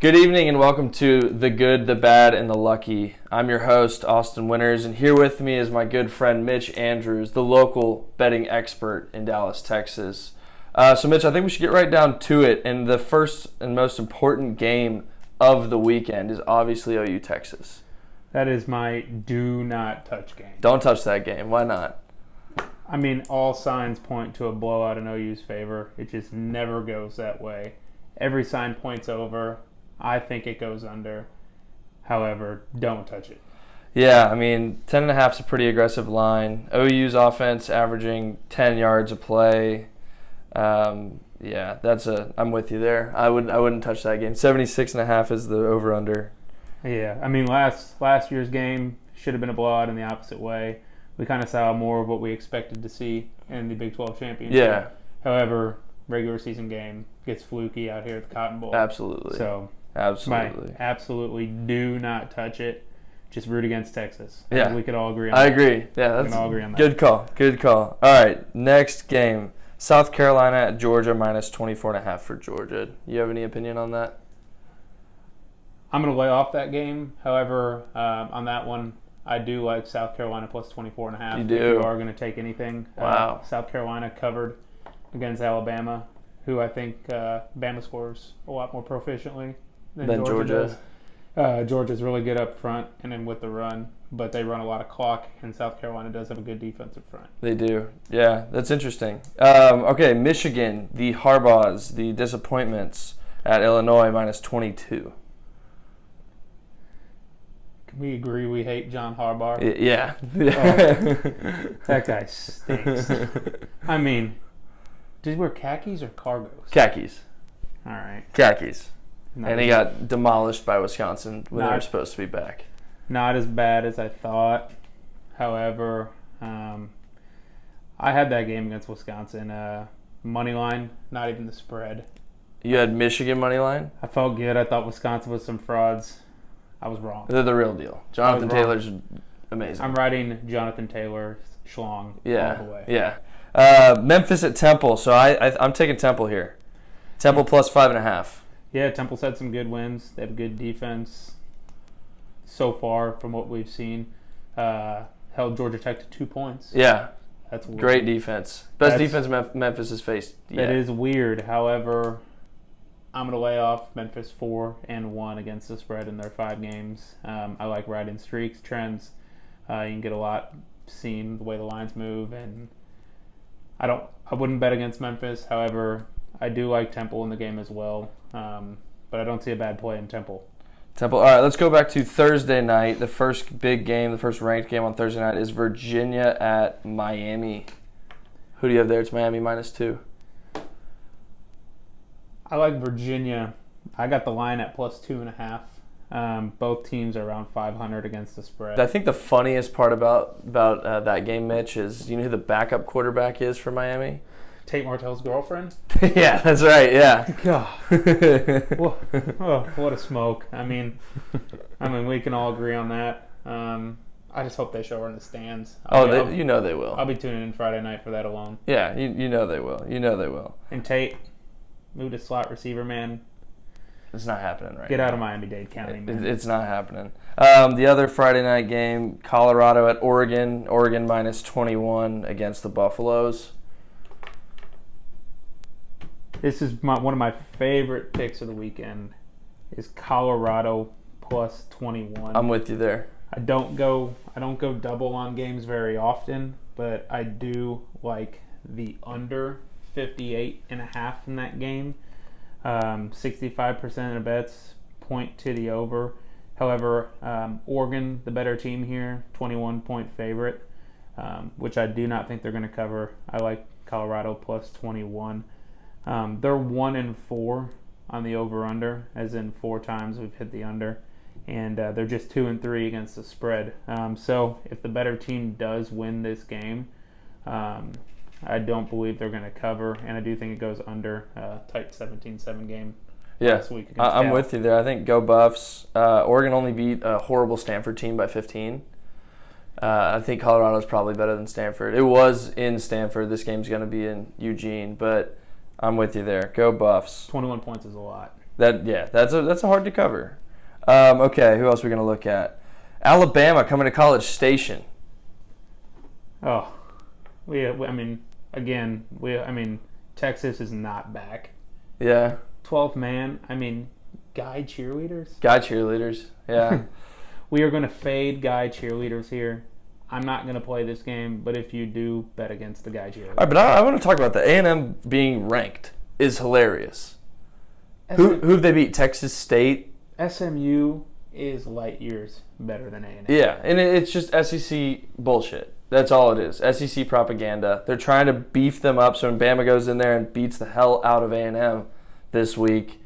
Good evening and welcome to The Good, the Bad, and the Lucky. I'm your host, Austin Winters, and here with me is my good friend Mitch Andrews, the local betting expert in Dallas, Texas. So Mitch, I think we should get right down to it, and the first and most important game of the weekend is obviously OU Texas. That is my do not touch game. Don't touch that game. Why not? I mean, all signs point to a blowout in OU's favor. It just never goes that way. Every sign points over. I think it goes under. However, don't touch it. Yeah, I mean, 10.5 is a pretty aggressive line. OU's offense averaging 10 yards a play. I'm with you there. I wouldn't touch that game. 76.5 is the over/under. Yeah, I mean, last year's game should have been a blowout in the opposite way. We kind of saw more of what we expected to see in the Big 12 championship. Yeah. However, regular season game gets fluky out here at the Cotton Bowl. Absolutely. Absolutely do not touch it. Just root against Texas. Yeah. We could all agree on that. I agree. Yeah, we can all agree on that. Good call. All right, next game. South Carolina at Georgia minus 24.5 for Georgia. You have any opinion on that? I'm going to lay off that game. However, on that one, I do like South Carolina plus 24.5. You do? If you are going to take anything. Wow. South Carolina covered against Alabama, who I think Bama scores a lot more proficiently than Georgia does. Georgia's really good up front and then with the run, but they run a lot of clock, and South Carolina does have a good defensive front. They do. Yeah, that's interesting. Okay, Michigan, the Harbaughs, the disappointments at Illinois minus 22. Can we agree we hate John Harbaugh? Yeah. That guy stinks. I mean, did he wear khakis or cargos? Khakis. All right. Khakis. And he got demolished by Wisconsin when they were supposed to be back. Not as bad as I thought. However, I had that game against Wisconsin. Money line, not even the spread. You had Michigan money line? I felt good. I thought Wisconsin was some frauds. I was wrong. They're the real deal. Jonathan Taylor's amazing. I'm riding Jonathan Taylor schlong all the way. Yeah. Memphis at Temple. So I'm taking Temple here. Temple plus 5.5. Yeah, Temple's had some good wins. They have a good defense so far from what we've seen. Held Georgia Tech to 2 points. Yeah. That's weird. Great defense. Best defense Memphis has faced yet. That is weird. However, I'm going to lay off Memphis 4-1 against the spread in their 5 games. I like riding streaks, trends. You can get a lot seen the way the lines move, and I wouldn't bet against Memphis. However, I do like Temple in the game as well, but I don't see a bad play in Temple. All right, let's go back to Thursday night. The first big game, the first ranked game on Thursday night is Virginia at Miami. Who do you have there? It's Miami minus 2. I like Virginia. I got the line at plus 2.5. Both teams are around 500 against the spread. I think the funniest part about that game, Mitch, is you know who the backup quarterback is for Miami? Tate Martell's girlfriend? Yeah, that's right, yeah. God. What a smoke. I mean, we can all agree on that. I just hope they show her in the stands. You know they will. I'll be tuning in Friday night for that alone. Yeah, you know they will. And Tate, move to slot receiver, man. It's not happening right now. Get out of Miami-Dade County, man. It's not happening. The other Friday night game, Colorado at Oregon. Oregon minus 21 against the Buffaloes. This is one of my favorite picks of the weekend. Is Colorado plus 21. I'm with you there. I don't go double on games very often, but I do like the under 58.5 in that game. 65% of bets point to the over. However, Oregon, the better team here, 21-point favorite, which I do not think they're going to cover. I like Colorado plus 21. They're 1-4 on the over/under, as in 4 times we've hit the under, and they're just 2-3 against the spread. So if the better team does win this game, I don't believe they're going to cover, and I do think it goes under. Tight 17-7 game last week against I'm Cal. with you there. I think go Buffs. Oregon only beat a horrible Stanford team by 15. I think Colorado's probably better than Stanford. It was in Stanford. This game's going to be in Eugene, but I'm with you there. Go Buffs. 21 points is a lot. That's a hard to cover. Okay, who else are we going to look at? Alabama coming to College Station. Oh, Texas is not back. Yeah. 12th man. Guy cheerleaders. Guy cheerleaders. Yeah. We are going to fade guy cheerleaders here. I'm not going to play this game, but if you do, bet against the guy cheerleaders. All right, but I want to talk about the A&M being ranked is hilarious. Who've they beat? Texas State? SMU is light years better than A&M. Yeah, and it's just SEC bullshit. That's all it is. SEC propaganda. They're trying to beef them up so when Bama goes in there and beats the hell out of A&M this week,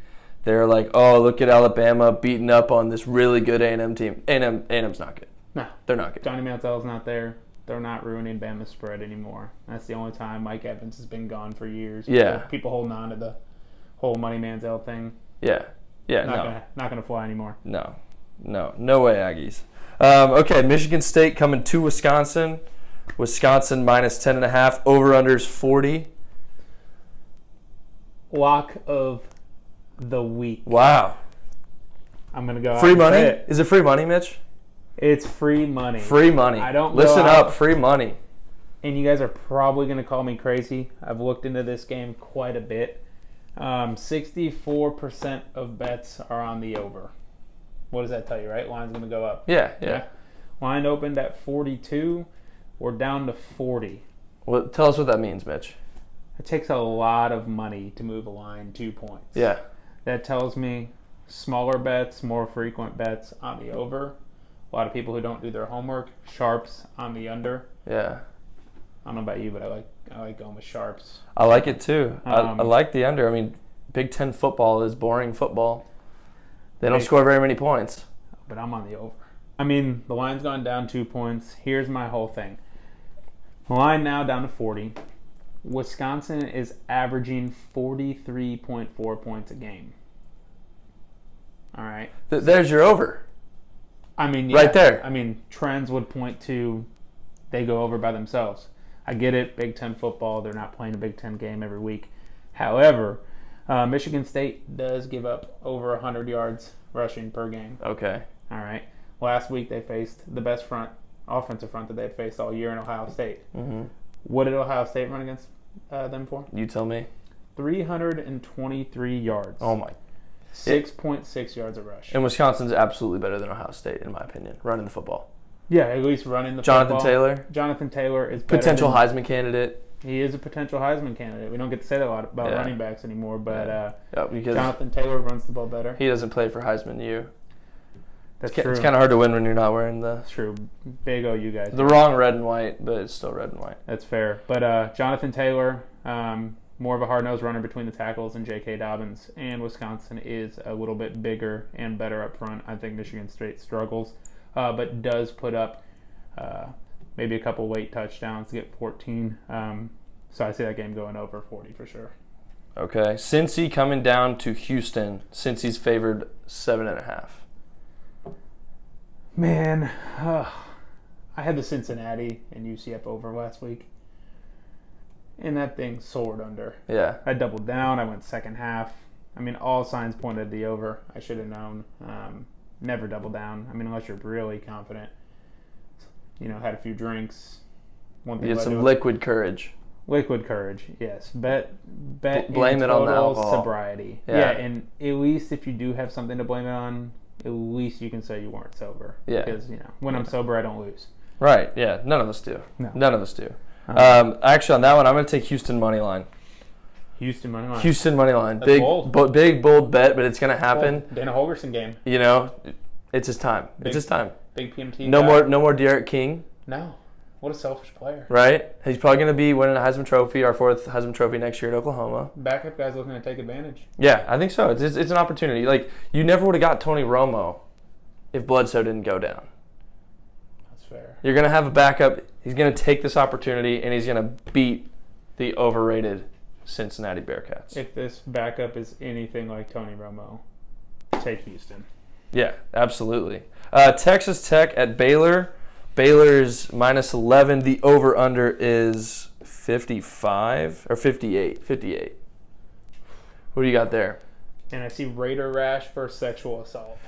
they're like, oh, look at Alabama beating up on this really good A&M team. A&M's not good. No. They're not good. Johnny Manziel's not there. They're not ruining Bama's spread anymore. That's the only time Mike Evans has been gone for years. Yeah. People holding on to the whole Money Manziel thing. Yeah. Yeah, Not going to fly anymore. No way, Aggies. Okay, Michigan State coming to Wisconsin. Wisconsin minus 10.5. Over-unders 40. Lock of the week. Wow. I'm going to go free money? It. Is it free money, Mitch? It's free money. Free money. I don't Listen up, free money. And you guys are probably going to call me crazy. I've looked into this game quite a bit. 64% of bets are on the over. What does that tell you, right? Line's going to go up. Yeah. Line opened at 42. We're down to 40. Well, tell us what that means, Mitch. It takes a lot of money to move a line 2 points. Yeah. That tells me smaller bets, more frequent bets on the over. A lot of people who don't do their homework, sharps on the under. Yeah. I don't know about you, but I like going with sharps. I like it too. I like the under. Big Ten football is boring football. They don't score very many points. But I'm on the over. The line's gone down 2 points. Here's my whole thing. The line now down to 40. Wisconsin is averaging 43.4 points a game. All right. There's your over. Yeah, right there. Trends would point to they go over by themselves. I get it, Big Ten football, they're not playing a Big Ten game every week. However, Michigan State does give up over 100 yards rushing per game. Okay. All right. Last week they faced the best offensive front that they had faced all year in Ohio State. Mm-hmm. What did Ohio State run against them for? You tell me. 323 yards. Oh, my. 6.6 yards a rush. And Wisconsin's absolutely better than Ohio State, in my opinion, running the football. Yeah, at least running the football. Jonathan Taylor is better potential Heisman candidate. He is a potential Heisman candidate. We don't get to say that a lot about running backs anymore, but because Jonathan Taylor runs the ball better. He doesn't play for Heisman U. That's true. It's kind of hard to win when you're not wearing That's true. Big O, you guys. The wrong red and white, but it's still red and white. That's fair. But Jonathan Taylor, more of a hard-nosed runner between the tackles than J.K. Dobbins, and Wisconsin is a little bit bigger and better up front. I think Michigan State struggles, but does put up maybe a couple late touchdowns to get 14. So I see that game going over 40 for sure. Okay. Cincy coming down to Houston. Cincy's favored 7.5. Man, I had the Cincinnati and UCF over last week. And that thing soared under. Yeah. I doubled down. I went second half. All signs pointed the over. I should have known. Never double down. Unless you're really confident. Had a few drinks. You had some liquid courage. Liquid courage, yes. Bet blame it on the alcohol. Sobriety. Yeah, and at least if you do have something to blame it on, at least you can say you weren't sober. Yeah. Because, when I'm sober, I don't lose. Right, yeah. None of us do. No. None of us do. Actually, on that one, I'm going to take Houston money line. Houston money line. Houston money line. That's bold. Big, bold bet, but it's going to happen. Bold. Dana Holgerson game. It's his time. It's his time. Big PMT No guy. more Derek King. No. What a selfish player. Right? He's probably going to be winning a Heisman Trophy, our 4th Heisman Trophy next year at Oklahoma. Backup guy's looking to take advantage. Yeah, I think so. It's an opportunity. You never would have got Tony Romo if Bledsoe didn't go down. That's fair. You're going to have a backup. He's going to take this opportunity, and he's going to beat the overrated Cincinnati Bearcats. If this backup is anything like Tony Romo, take Houston. Yeah, absolutely. Texas Tech at Baylor. Baylor's minus 11. The over-under is 55 or 58. 58. What do you got there? And I see Raider rash for sexual assault.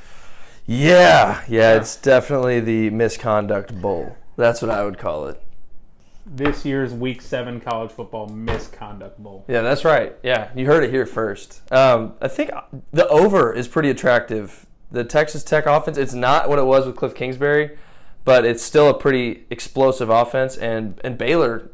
Yeah, it's definitely the misconduct bowl. That's what I would call it. This year's Week 7 college football misconduct bowl. Yeah, that's right. Yeah, you heard it here first. I think the over is pretty attractive. The Texas Tech offense, it's not what it was with Cliff Kingsbury, but it's still a pretty explosive offense. And Baylor,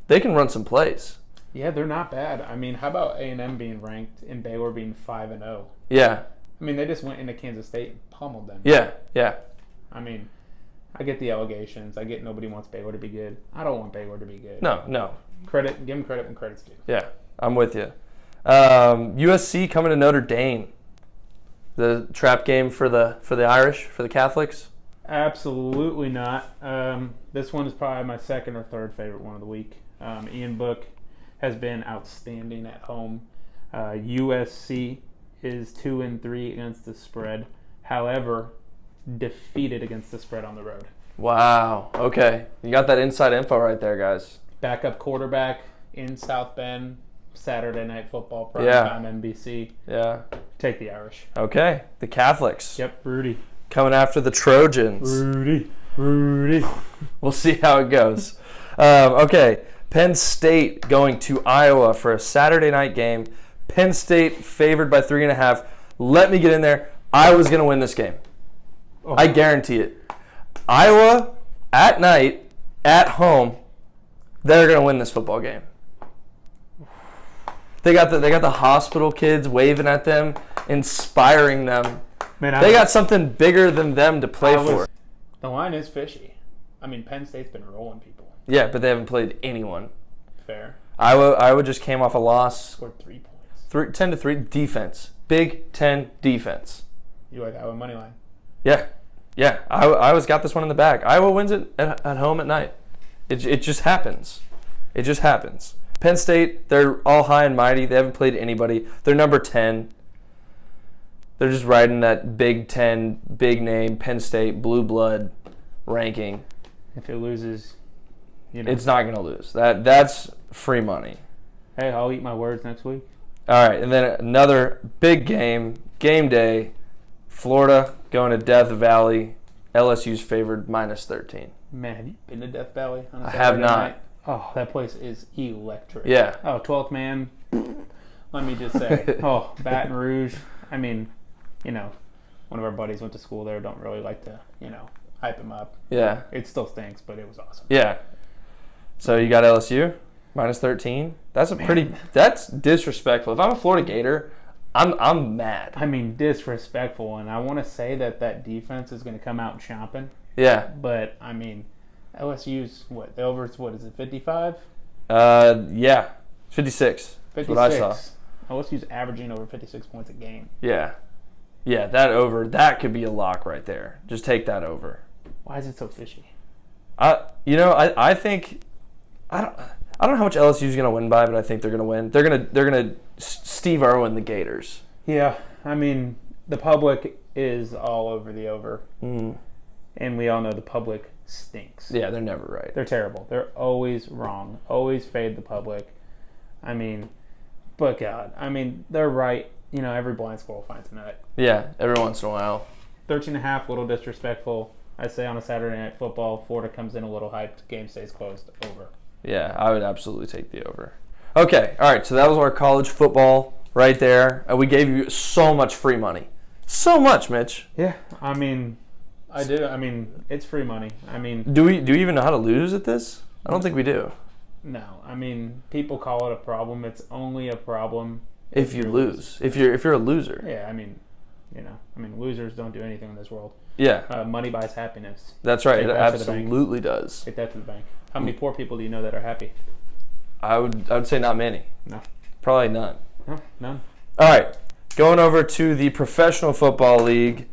they can run some plays. Yeah, they're not bad. I mean, how about A&M being ranked and Baylor being 5-0? Yeah. I mean, they just went into Kansas State and pummeled them. Yeah. I mean, I get the allegations. I get nobody wants Baylor to be good. I don't want Baylor to be good. No. Give them credit when credit's due. Yeah, I'm with you. USC coming to Notre Dame. The trap game for the Irish, for the Catholics? Absolutely not. This one is probably my second or third favorite one of the week. Ian Book has been outstanding at home. USC is 2-3 against the spread. However, defeated against the spread on the road. Wow. Okay. You got that inside info right there, guys. Backup quarterback in South Bend, Saturday Night Football, prime time NBC. Yeah. Take the Irish. Okay. The Catholics. Yep, Rudy. Coming after the Trojans. Rudy. We'll see how it goes. Okay. Penn State going to Iowa for a Saturday night game. Penn State favored by 3.5. Let me get in there. Iowa's going to win this game. Oh. I guarantee it. Iowa, at night, at home, they're going to win this football game. They got the hospital kids waving at them, inspiring them. Man, they got something bigger than them to play for. The line is fishy. I mean, Penn State's been rolling people. Yeah, but they haven't played anyone. Fair. Iowa just came off a loss. Scored 3 points. 10-3 defense. Big Ten defense. You like Iowa money line? Yeah. Iowa's got this one in the bag. Iowa wins it at home at night. It just happens. It just happens. Penn State, they're all high and mighty. They haven't played anybody. They're number 10. They're just riding that Big Ten, big name, Penn State, blue blood ranking. If it loses, it's not going to lose. That's free money. Hey, I'll eat my words next week. All right, and then another big game day. Florida going to Death Valley. LSU's favored -13. Man, have you been to Death Valley? I have not. Night? Oh, that place is electric. Yeah. Oh, 12th man. Let me just say. Baton Rouge. I mean, one of our buddies went to school there. Don't really like to, hype him up. Yeah. It still stinks, but it was awesome. Yeah. So you got LSU -13. That's disrespectful. If I'm a Florida Gator, I'm mad. I mean, disrespectful, and I want to say that defense is going to come out chomping. Yeah. But I mean, LSU's what? The over's what is it? 55? Yeah, 56. 56. That's what I saw. LSU's averaging over 56 points a game. Yeah. That could be a lock right there. Just take that over. Why is it so fishy? I think I don't know how much LSU's going to win by, but I think they're going to win. They're going to Steve Irwin the Gators. Yeah, I mean, the public is all over the over. Mm. And we all know the public stinks. Yeah, they're never right. They're terrible. They're always wrong. Always fade the public. I mean, but God, they're right. Every blind squirrel finds a nut. Yeah, every once in a while. 13.5, a little disrespectful. I say on a Saturday Night Football, Florida comes in a little hyped. Game stays closed. Over. Yeah, I would absolutely take the over. Okay, all right, so that was our college football right there. We gave you so much free money. So much, Mitch. Yeah, I do. It's free money. Do we even know how to lose at this? I don't think we do. No, people call it a problem. It's only a problem if you lose. If you're a loser. Yeah, losers don't do anything in this world. Yeah. Money buys happiness. That's right. It absolutely does. Take that to the bank. How many poor people do you know that are happy? I would say not many. No. Probably none. No, none. All right. Going over to the Professional Football League.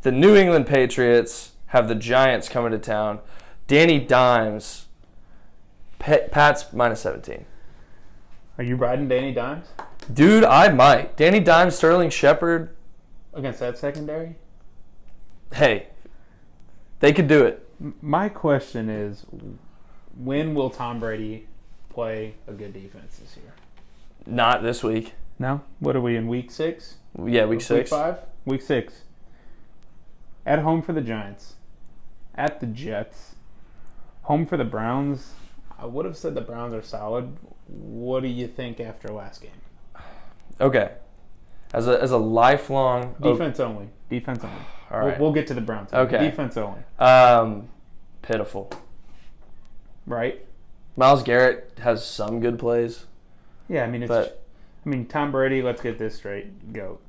The New England Patriots have the Giants coming to town. Danny Dimes. Pat's -17. Are you riding Danny Dimes? Dude, I might. Danny Dimes, Sterling Shepard. Against that secondary? Hey, they could do it. My question is, when will Tom Brady play a good defense this year? Not this week. No? What are we in, week 6? Yeah, week 6. Week 5? Week 6. At home for the Giants. At the Jets. Home for the Browns. I would have said the Browns are solid. What do you think after last game? Okay. As a lifelong... Defense only. Defense only. All right. We'll get to the Browns. Okay. Defense only. Pitiful. Right? Myles Garrett has some good plays. Yeah, I mean, Tom Brady, let's get this straight, GOAT.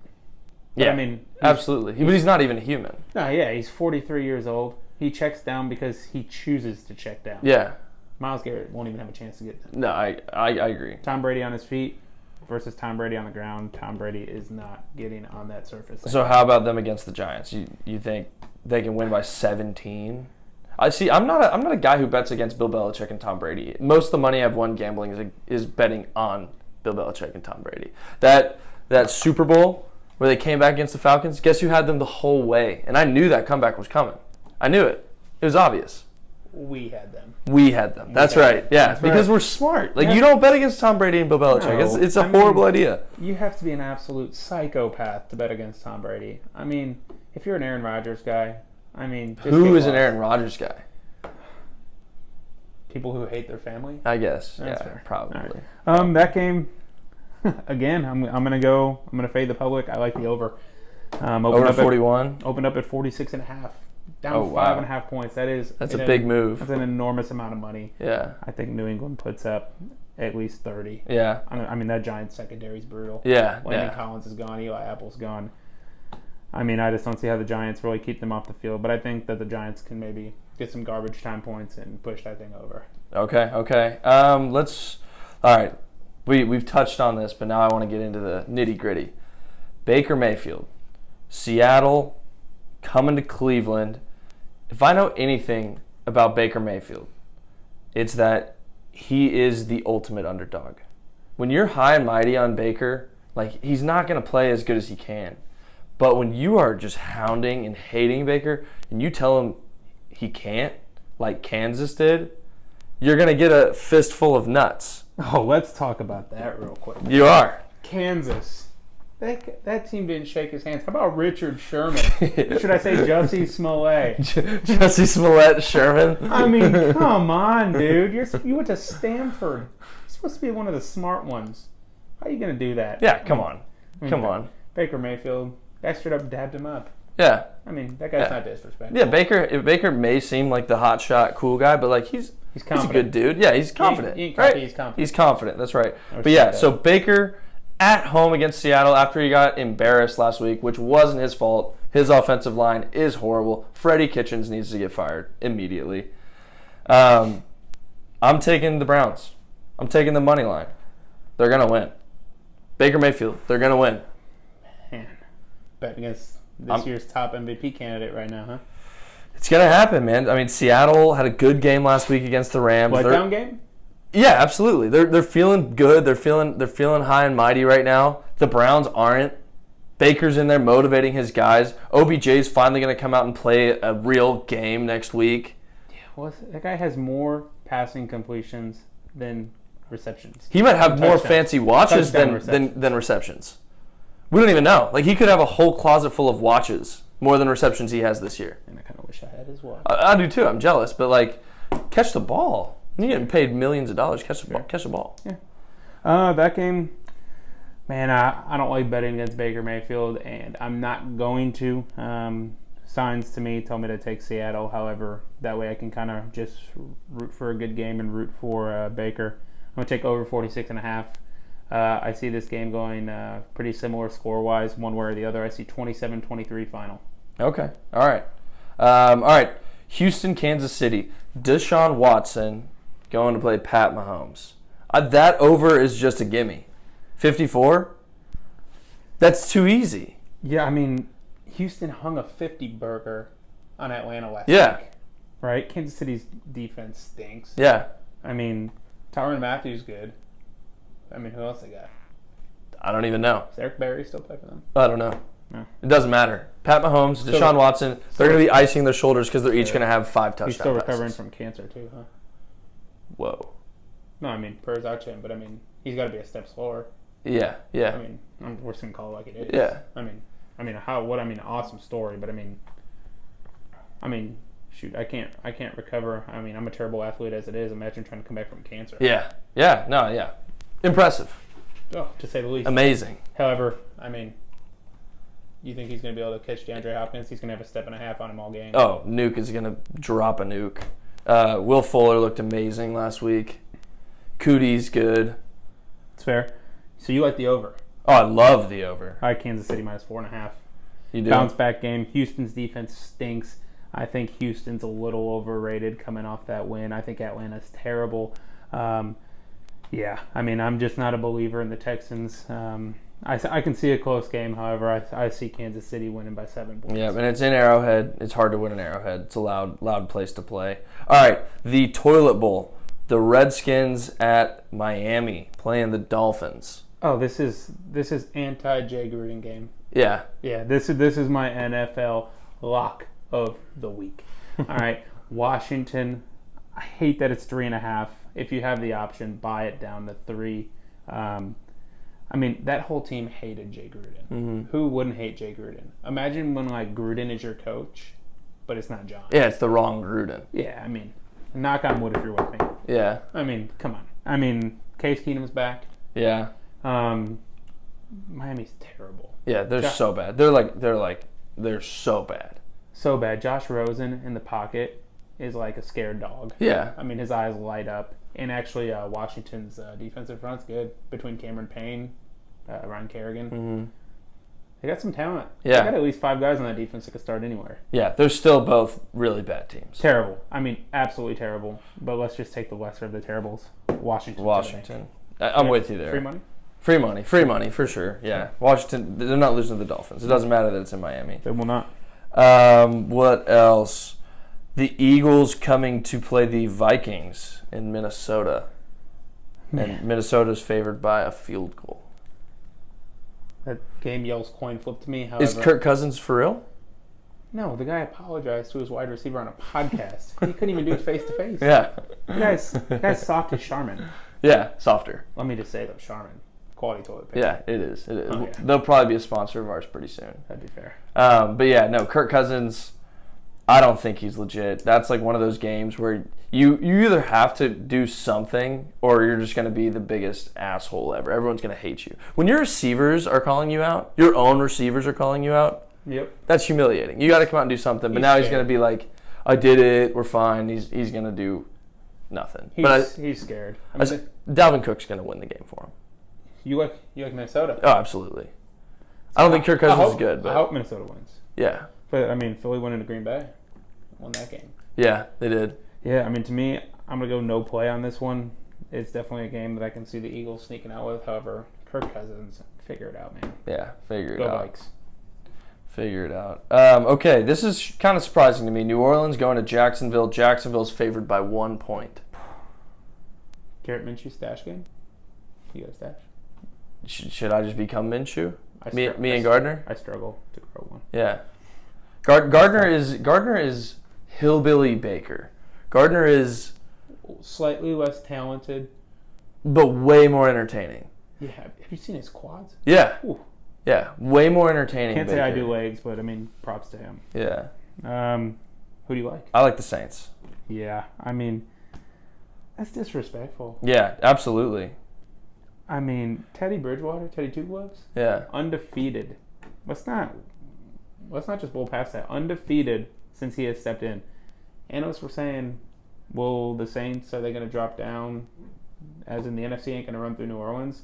But Yeah, I mean, absolutely. But he's not even a human. No, yeah, he's 43 years old. He checks down because he chooses to check down. Yeah. Myles Garrett won't even have a chance to get down. No, I agree. Tom Brady on his feet versus Tom Brady on the ground. Tom Brady is not getting on that surface. So how about them against the Giants? You think they can win by 17? I see. I'm not a guy who bets against Bill Belichick and Tom Brady. Most of the money I've won gambling is betting on Bill Belichick and Tom Brady. That Super Bowl where they came back against the Falcons, guess who had them the whole way? And I knew that comeback was coming. I knew it. It was obvious. We had them. That's right. Yeah, That's because right. we're smart. Like, you don't bet against Tom Brady and Bill Belichick. No, It's a horrible idea. You have to be an absolute psychopath to bet against Tom Brady. I mean, if you're an Aaron Rodgers guy, just Who is an Aaron Rodgers guy? People who hate their family? I guess. That's yeah, fair. probably. Right. That game, again, I'm gonna fade the public. I like the over. Over 41? Opened up at 46.5. Down Oh, wow. 5.5 points. That's a big move. That's an enormous amount of money. Yeah. I think New England puts up at least 30. Yeah. I mean that Giants secondary is brutal. Yeah. Landon Collins is gone. Eli Apple's gone. I mean, I just don't see how the Giants really keep them off the field. But I think that the Giants can maybe get some garbage time points and push that thing over. Okay. All right. We've touched on this, but now I want to get into the nitty-gritty. Baker Mayfield. Seattle coming to Cleveland. If I know anything about Baker Mayfield, it's that he is the ultimate underdog. When you're high and mighty on Baker, like, he's not going to play as good as he can. But when you are just hounding and hating Baker and you tell him he can't, like Kansas did, you're going to get a fistful of nuts. Oh, let's talk about that real quick. You are. Kansas. That team didn't shake his hands. How about Richard Sherman? Should I say Jussie Smollett? Jussie Smollett Sherman? I mean, come on, dude. You went to Stanford. You're supposed to be one of the smart ones. How are you going to do that? Yeah, come on. Come on. Baker Mayfield, that straight up dabbed him up. Yeah. I mean, that guy's not disrespectful. Yeah, Baker may seem like the hotshot cool guy, but like he's a good dude. Yeah, he's confident. Right? He's confident. He's confident. That's right. But yeah, so Baker at home against Seattle after he got embarrassed last week, which wasn't his fault. His offensive line is horrible. Freddie Kitchens needs to get fired immediately. I'm taking the Browns. I'm taking the money line. They're going to win. Baker Mayfield, they're going to win. Man, bet against this year's top MVP candidate right now, huh? It's going to happen, man. I mean, Seattle had a good game last week against the Rams. Letdown game? Yeah, absolutely. They're feeling good. They're feeling high and mighty right now. The Browns aren't. Baker's in there motivating his guys. OBJ's finally going to come out and play a real game next week. Yeah, well, that guy has more passing completions than receptions. He might have more fancy watches than receptions. We don't even know. Like, he could have a whole closet full of watches, more than receptions he has this year. And I kind of wish I had his watch. I do too. I'm jealous. But, like, catch the ball. You're getting paid millions of dollars. Catch the ball. Yeah. That game, man, I don't like betting against Baker Mayfield, and I'm not going to. Signs to me tell me to take Seattle. However, that way I can kind of just root for a good game and root for Baker. I'm going to take over 46.5. I see this game going pretty similar score-wise, one way or the other. I see 27-23 final. Okay. All right. Houston, Kansas City. Deshaun Watson going to play Pat Mahomes. That over is just a gimme. 54? That's too easy. Yeah, I mean, Houston hung a 50 burger on Atlanta last week. Right? Kansas City's defense stinks. Yeah. I mean, Tyrann Mathieu's good. I mean, who else they got? I don't even know. Does Eric Berry still play for them? I don't know. No. It doesn't matter. Pat Mahomes, Deshaun Watson, they're going to be icing their shoulders because they're each going to have 5 touchdown passes. He's still recovering from cancer too, huh? Whoa. No, I mean, prayers out to him, but I mean, he's got to be a step slower. Yeah. I mean, we're just gonna call it like it is. Yeah. Awesome story, but I mean, shoot, I can't recover. I mean, I'm a terrible athlete as it is. Imagine trying to come back from cancer. Yeah. Impressive. Oh, to say the least. Amazing. However, I mean, you think he's going to be able to catch DeAndre Hopkins? He's going to have a step and a half on him all game. Oh, Nuke is going to drop a nuke. Will Fuller looked amazing last week. Cootie's good. It's fair. So you like the over? Oh, I love the over. I like Kansas City minus 4.5. You do? Bounce back game. Houston's defense stinks. I think Houston's a little overrated coming off that win. I think Atlanta's terrible. Yeah, I mean, I'm just not a believer in the Texans. I can see a close game. However, I see Kansas City winning by 7 points. Yeah, and it's in Arrowhead. It's hard to win in Arrowhead. It's a loud place to play. All right, the Toilet Bowl. The Redskins at Miami playing the Dolphins. Oh, this is anti-Jay Gruden game. Yeah. Yeah, this is my NFL lock of the week. All right, Washington. I hate that it's 3.5. If you have the option, buy it down to 3. I mean, that whole team hated Jay Gruden. Mm-hmm. Who wouldn't hate Jay Gruden? Imagine when Gruden is your coach, but it's not John. Yeah, it's the wrong Gruden. Yeah, I mean, knock on wood if you're with me. Yeah. I mean, come on. I mean, Case Keenum's back. Yeah. Miami's terrible. Yeah, they're so bad. They're so bad. So bad. Josh Rosen in the pocket is like a scared dog. Yeah. I mean, his eyes light up. And actually, Washington's defensive front's good between Cameron Payne, Ryan Kerrigan. Mm-hmm. They got some talent. Yeah. They got at least 5 guys on that defense that could start anywhere. Yeah, they're still both really bad teams. Terrible. I mean, absolutely terrible. But let's just take the lesser of the terribles. Washington. I'm with you there. Free money? Free money, for sure. Yeah. Washington, they're not losing to the Dolphins. It doesn't matter that it's in Miami. They will not. What else? The Eagles coming to play the Vikings in Minnesota. Man. And Minnesota's favored by a field goal. That game yells coin flip to me. However, Is Kirk Cousins for real? No, the guy apologized to his wide receiver on a podcast. He couldn't even do it face-to-face. Yeah. The guy's soft as Charmin. Yeah, softer. Let me just say, though, Charmin. Quality toilet paper. Yeah, it is. Oh, yeah. They'll probably be a sponsor of ours pretty soon. That'd be fair. But yeah, no, Kirk Cousins, I don't think he's legit. That's like one of those games where you either have to do something or you're just going to be the biggest asshole ever. Everyone's going to hate you. When your receivers are calling you out, your own receivers are calling you out, yep, that's humiliating. You got to come out and do something. But now he's going to be like, I did it, we're fine. He's going to do nothing. He's scared. Dalvin Cook's going to win the game for him. You like Minnesota? Oh, absolutely. I don't think Kirk Cousins is good, but I hope Minnesota wins. Yeah. But I mean, Philly went into Green Bay, won that game. Yeah, they did. Yeah, I mean, to me, I'm gonna go no play on this one. It's definitely a game that I can see the Eagles sneaking out with. However, Kirk Cousins, figure it out, man. Yeah, figure it out. Go Vikes. Figure it out. Okay, this is kind of surprising to me. New Orleans going to Jacksonville. Jacksonville's favored by 1 point. Garrett Minshew stash game? You got a stash? Should I just become Minshew? Me and Gardner? I struggle to grow one. Yeah. Gardner is hillbilly Baker. Gardner is slightly less talented, but way more entertaining. Yeah. Have you seen his quads? Yeah. Ooh. Yeah. Way more entertaining. Can't Baker. say I do legs, but I mean, props to him. Yeah. Who do you like? I like the Saints. Yeah. I mean, that's disrespectful. Yeah, absolutely. I mean, Teddy Bridgewater, Teddy Two Gloves? Yeah. Undefeated. Let's not just blow past that. Undefeated since he has stepped in. Analysts were saying, will the Saints, are they going to drop down? As in the NFC ain't going to run through New Orleans?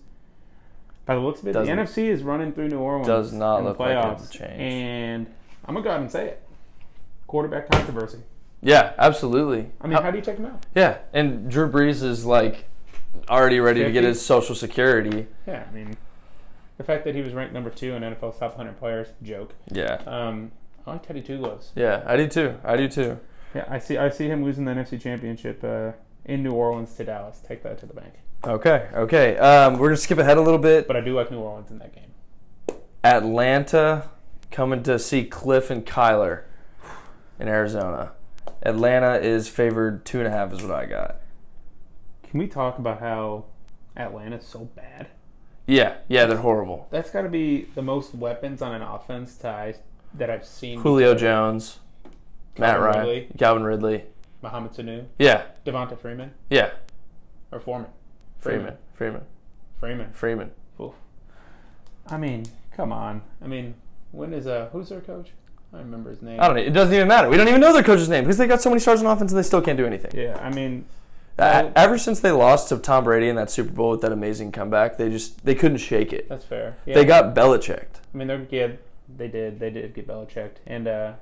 By the looks of it, the NFC is running through New Orleans. Does not in the look playoffs. like it's changed. And I'm going to go out and say it. Quarterback controversy. Yeah, absolutely. I mean, how do you check him out? Yeah, and Drew Brees is like already ready 50? to get his Social Security. Yeah, I mean, the fact that he was ranked number 2 in NFL's top 100 players, joke. Yeah. I like Teddy Two Gloves. Yeah, I do too. Yeah, I see him losing the NFC Championship in New Orleans to Dallas. Take that to the bank. Okay. We're going to skip ahead a little bit. But I do like New Orleans in that game. Atlanta coming to see Cliff and Kyler in Arizona. Atlanta is favored 2.5 is what I got. Can we talk about how Atlanta's so bad? Yeah, they're horrible. That's got to be the most weapons on an offense that I've seen. Julio Jones, Matt Ryan, Calvin Ridley, Mohamed Sanu. Yeah. Devonta Freeman. Yeah. Or Foreman. Freeman. Oof. I mean, come on. I mean, who's their coach? I don't remember his name. I don't know. It doesn't even matter. We don't even know their coach's name because they got so many stars on offense and they still can't do anything. Yeah, I mean... Ever since they lost to Tom Brady in that Super Bowl with that amazing comeback, they couldn't shake it. That's fair. Yeah. They got Belichicked. I mean, they did get Belichicked, and they're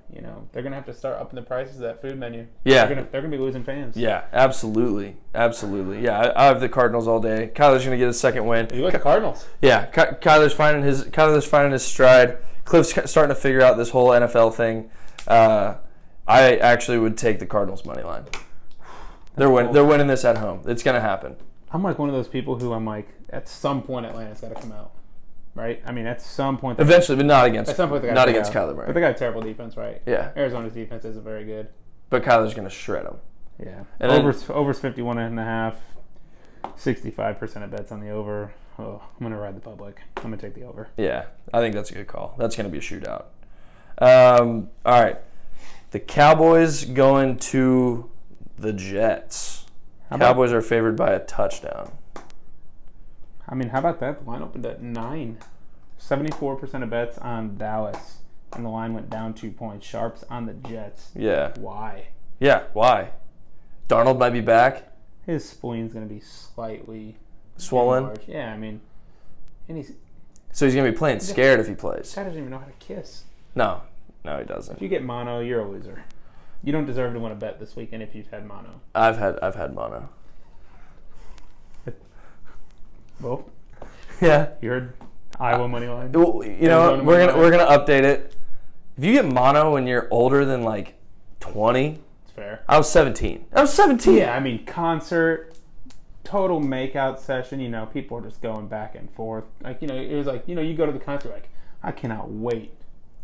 gonna have to start upping the prices of that food menu. Yeah, they're gonna be losing fans. Yeah, absolutely. Yeah, I have the Cardinals all day. Kyler's gonna get a second win. You like the Cardinals? Yeah, Kyler's finding his stride. Cliff's starting to figure out this whole NFL thing. I actually would take the Cardinals money line. They're winning this at home. It's gonna happen. I'm like one of those people who I'm like, at some point Atlanta's got to come out, right? I mean, at some point. Eventually, but not against. At some point, not against Kyler Murray. But they got a terrible defense, right? Yeah. Arizona's defense isn't very good. But Kyler's gonna shred them. Yeah. And over's 51.5. 65% of bets on the over. Oh, I'm gonna ride the public. I'm gonna take the over. Yeah, I think that's a good call. That's gonna be a shootout. All right, the Cowboys going to the Jets. Cowboys are favored by a touchdown. I mean, how about that? The line opened at 9. 74% of bets on Dallas, and the line went down 2 points. Sharps on the Jets. Yeah. Why? Yeah, why? Darnold might be back. His spleen's going to be slightly swollen. Enlarged. Yeah, I mean, and he's going to be playing scared if he plays. This guy doesn't even know how to kiss. No, he doesn't. If you get mono, you're a loser. You don't deserve to win a bet this weekend if you've had mono. I've had mono. Well, yeah. You heard Iowa money line. You know, we're gonna update it. If you get mono when you're older than like 20, it's fair. I was 17. Yeah, I mean, concert, total makeout session. You know, people are just going back and forth. Like, you know, it was like, you know, you go to the concert like, I cannot wait.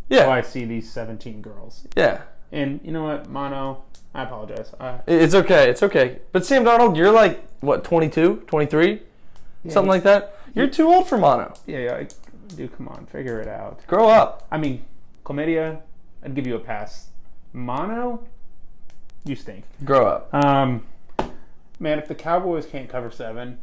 Yeah. Till I see these 17 girls. Yeah. And you know what, mono, I apologize. It's okay. But Sam Darnold, you're like, what, 22, 23? Yeah, something like that? You're too old for mono. Yeah, dude, come on, figure it out. Grow up. I mean, chlamydia, I'd give you a pass. Mono, you stink. Grow up. Man, if the Cowboys can't cover 7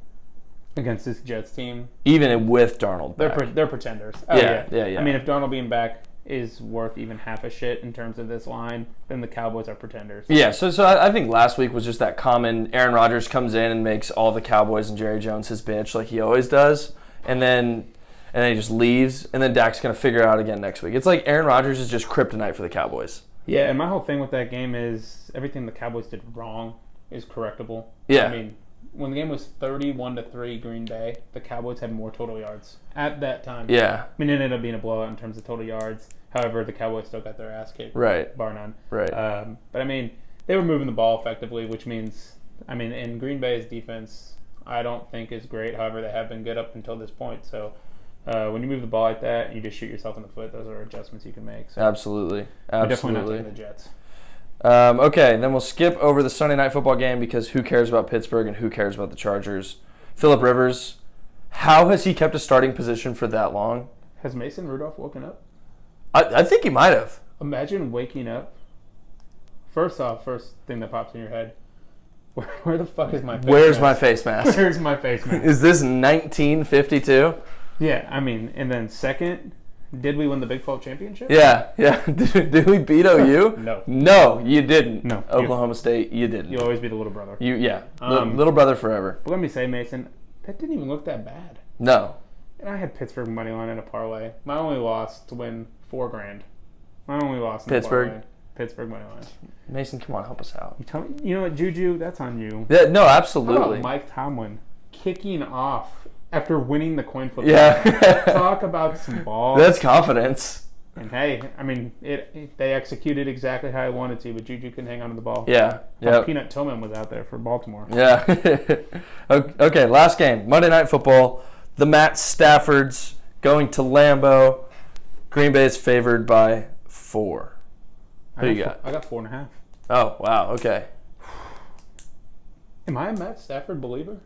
against this Jets team, even with Darnold back. They're pretenders. Oh, yeah. I mean, if Darnold being back is worth even half a shit in terms of this line, then the Cowboys are pretenders. Yeah, so I think last week was just that common Aaron Rodgers comes in and makes all the Cowboys and Jerry Jones his bitch like he always does, and then he just leaves, and then Dak's going to figure it out again next week. It's like Aaron Rodgers is just kryptonite for the Cowboys. Yeah, and my whole thing with that game is everything the Cowboys did wrong is correctable. Yeah. I mean, when the game was 31-3 Green Bay, the Cowboys had more total yards at that time. Yeah. I mean, it ended up being a blowout in terms of total yards. However, the Cowboys still got their ass kicked. Right. Bar none. Right. But, I mean, they were moving the ball effectively, which means, I mean, in Green Bay's defense, I don't think is great. However, they have been good up until this point. So, when you move the ball like that and you just shoot yourself in the foot, those are adjustments you can make. So Absolutely. definitely not taking the Jets. Okay, then we'll skip over the Sunday night football game because who cares about Pittsburgh and who cares about the Chargers? Phillip Rivers, how has he kept a starting position for that long? Has Mason Rudolph woken up? I think he might have. Imagine waking up. First thing that pops in your head, where the fuck is my face Where's mask? my face mask? Where's my face mask? Is this 1952? Yeah, I mean, and then second, did we win the Big 12 championship? Yeah. Did we beat OU? No, you didn't. No. Oklahoma State, you didn't. You'll always be the little brother. Little brother forever. But let me say, Mason, that didn't even look that bad. No. And I had Pittsburgh money line in a parlay. My only loss to win $4,000. My only loss in Pittsburgh. The parlay. Pittsburgh money line. Mason, come on, help us out. You know what, Juju? That's on you. Yeah, no, How absolutely. about Mike Tomlin kicking off after winning the coin flip? Yeah. Talk about some balls. That's confidence. And hey, I mean, they executed exactly how I wanted to, but Juju couldn't hang on to the ball. Yeah. Peanut Tillman was out there for Baltimore. Yeah. Okay, last game. Monday Night Football. The Matt Staffords going to Lambeau. Green Bay is favored by 4. Who you got? I got 4.5. Oh, wow. Okay. Am I a Matt Stafford believer?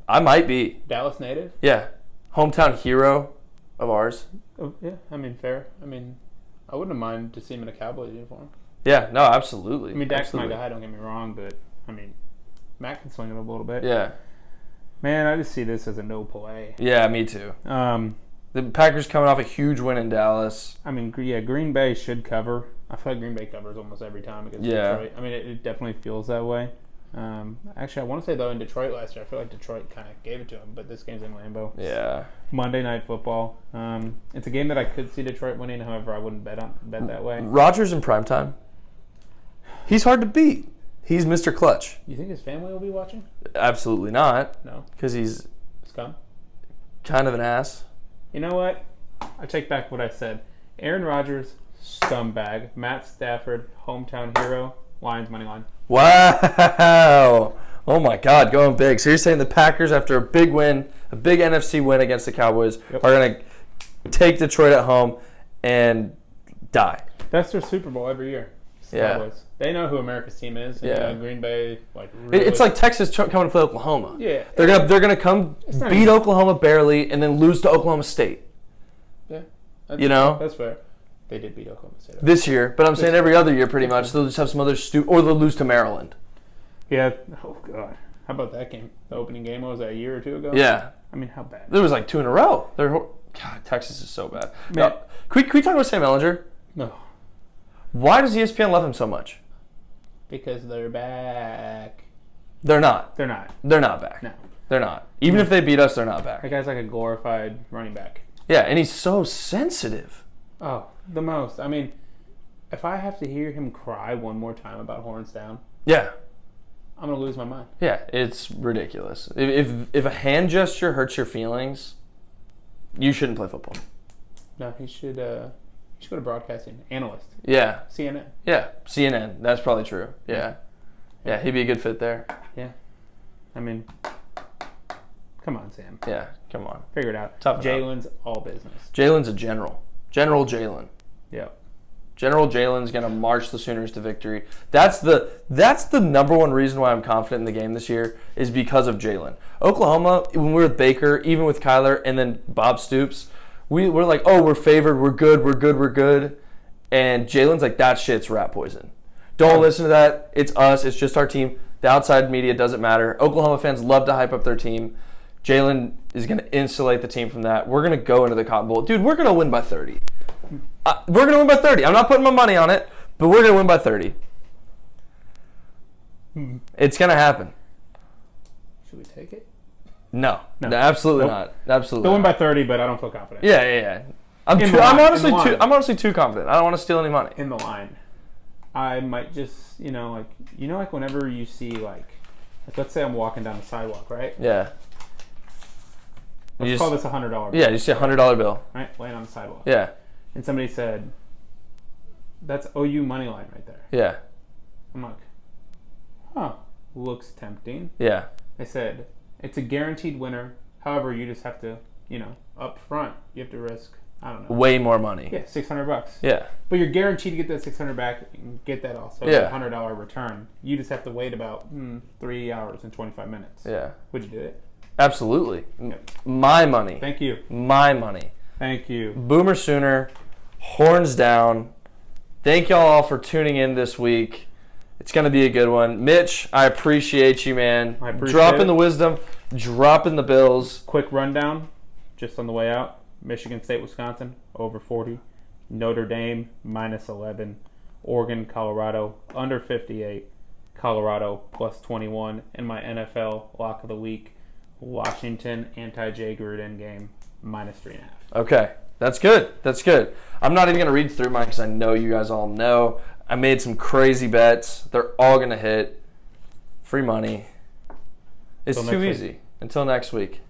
I might be. Dallas native? Yeah. Hometown hero of ours. Oh, yeah, I mean, fair. I mean, I wouldn't mind to see him in a Cowboys uniform. Yeah, no, absolutely. I mean, Dak's absolutely. my guy, don't get me wrong, but, I mean, Matt can swing it a little bit. Yeah. Man, I just see this as a no play. Yeah, me too. The Packers coming off a huge win in Dallas. I mean, yeah, Green Bay should cover. I feel like Green Bay covers almost every time against Detroit. I mean, it definitely feels that way. Actually, I want to say, though, in Detroit last year, I feel like Detroit kind of gave it to him, but this game's in Lambeau. Yeah. Monday Night Football. It's a game that I could see Detroit winning. However, I wouldn't bet that way. Rodgers in primetime. He's hard to beat. He's Mr. Clutch. You think his family will be watching? Absolutely not. No. Because he's Scum? kind of an ass. You know what? I take back what I said. Aaron Rodgers, scumbag. Matt Stafford, hometown hero. Lions money line. Wow. Oh, my God. Going big. So you're saying the Packers, after a big win, a big NFC win against the Cowboys, are going to take Detroit at home and die. That's their Super Bowl every year. Yeah. Cowboys. They know who America's team is. And, Yeah. Green Bay, like, really... It's like Texas coming to play Oklahoma. Yeah. They're gonna come beat Oklahoma barely and then lose to Oklahoma State. Yeah. That's fair. They did beat Oklahoma State. This year, but I'm saying every other year pretty much. They'll just have some other or they'll lose to Maryland. Yeah. Oh, God. How about that game? The opening game, what was that, a year or two ago? Yeah. I mean, how bad? There was like 2 in a row. God, Texas is so bad. Man. No, can we talk about Sam Ehlinger? No. Why does ESPN love him so much? Because they're back. They're not. They're not. They're not back. No. They're not. Even if they beat us, they're not back. That guy's like a glorified running back. Yeah, and he's so sensitive. Oh, the most. I mean, if I have to hear him cry one more time about horns down, Yeah. I'm going to lose my mind. Yeah, it's ridiculous. If a hand gesture hurts your feelings, you shouldn't play football. No, he should go to broadcasting. Analyst. Yeah. CNN. Yeah, CNN. That's probably true. Yeah. Yeah, he'd be a good fit there. Yeah. I mean, come on, Sam. Yeah, come on. Figure it out. Tough enough. Jalen's all business. Jalen's a general. General Jalen. Yep. General Jalen's going to march the Sooners to victory. That's the number one reason why I'm confident in the game this year is because of Jalen. Oklahoma, when we were with Baker, even with Kyler, and then Bob Stoops, we're like, oh, we're favored, we're good. And Jalen's like, that shit's rat poison. Don't listen to that. It's us. It's just our team. The outside media doesn't matter. Oklahoma fans love to hype up their team. Jalen is going to insulate the team from that. We're going to go into the Cotton Bowl. Dude, we're going to win by 30. We're going to win by 30. I'm not putting my money on it, but we're going to win by 30. It's going to happen. Should we take it? No, absolutely not. Absolutely. They'll win by 30, but I don't feel confident. Yeah. I'm honestly too confident. I don't want to steal any money. In the line, I might just, like whenever you see, like let's say I'm walking down the sidewalk, right? Yeah. Let's call this $100 bill. Yeah, you see a $100 bill. Right, laying on the sidewalk. Yeah. And somebody said, that's OU money line right there. Yeah. I'm like, huh, looks tempting. Yeah. They said, it's a guaranteed winner. However, you just have to, up front, you have to risk, I don't know. Way more money. Yeah, $600. Yeah. But you're guaranteed to get that $600 back and get that also. Yeah. $100 return. You just have to wait about 3 hours and 25 minutes. Yeah. Would you do it? Absolutely. Yep. My money. Thank you. My money. Thank you. Boomer Sooner, horns down. Thank y'all all for tuning in this week. It's going to be a good one. Mitch, I appreciate you, man. I appreciate Dropping it. the wisdom, dropping the bills. Quick rundown, just on the way out. Michigan State, Wisconsin, over 40. Notre Dame, minus 11. Oregon, Colorado, under 58. Colorado, plus 21. And my NFL lock of the week, Washington, anti-Jay Gruden game, minus 3.5. Okay, that's good. That's good. I'm not even going to read through mine because I know you guys all know. I made some crazy bets. They're all going to hit. Free money. It's too easy. Until next week.